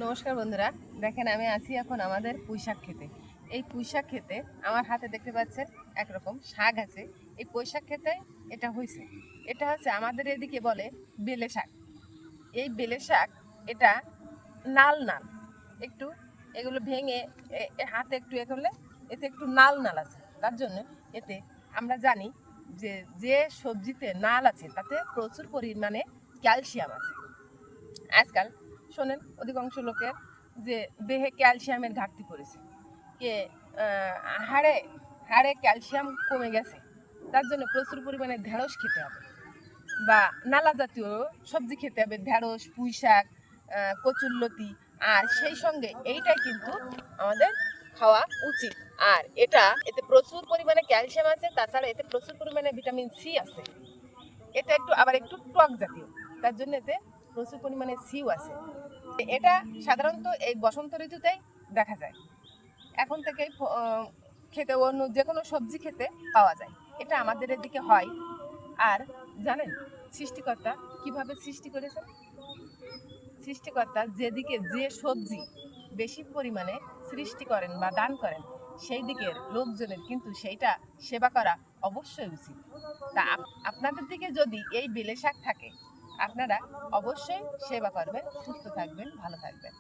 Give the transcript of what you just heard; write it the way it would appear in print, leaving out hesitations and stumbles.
নমস্কার বন্ধুরা, দেখেন আমি আছি এখন আমাদের পুঁইশাক খেতে। এই পুঁইশাক খেতে আমার হাতে দেখতে পাচ্ছেন একরকম শাক আছে। এই পুঁইশাক খেতে এটা হয়েছে, এটা হচ্ছে আমাদের এদিকে বলে বেলে শাক। এই বেলে শাক এটা নাল নাল একটু, এগুলো ভেঙে হাতে একটু এ করলে এতে একটু নাল নাল আছে। তার জন্য এতে আমরা জানি যে যে সবজিতে নাল আছে তাতে প্রচুর পরিমাণে ক্যালসিয়াম আছে। আজকাল শোনেন অধিকাংশ লোকের যে দেহে ক্যালসিয়ামের ঘাটতি পড়েছে, কে হাড়ে হাড়ে ক্যালসিয়াম কমে গেছে। তার জন্য প্রচুর পরিমাণে ঢেঁড়স খেতে হবে বা নালা জাতীয় সবজি খেতে হবে, ঢেঁড়স, পুঁই শাক, কচুরলতি। আর সেই সঙ্গে এইটাই কিন্তু আমাদের খাওয়া উচিত। আর এতে প্রচুর পরিমাণে ক্যালসিয়াম আছে, তাছাড়া এতে প্রচুর পরিমাণে ভিটামিন সি আছে। এটা একটু টক জাতীয়, তার জন্য এতে প্রচুর পরিমাণে সিউ আছে। এটা সাধারণত এই বসন্ত ঋতুতেই দেখা যায়। এখন থেকে খেতে অন্য যে কোনো সবজি খেতে পাওয়া যায়, এটা আমাদের এদিকে হয়। আর জানেন সৃষ্টিকর্তা কিভাবে সৃষ্টি করেছেন? সৃষ্টিকর্তা যেদিকে যে সবজি বেশি পরিমাণে সৃষ্টি করেন বা দান করেন, সেই দিকের লোকজনের কিন্তু সেইটা সেবা করা অবশ্যই উচিত। তা আপনাদের দিকে যদি এই বেলে শাক থাকে, আপনারা অবশ্যই সেবা করবেন, সুস্থ থাকবেন, ভালো থাকবেন।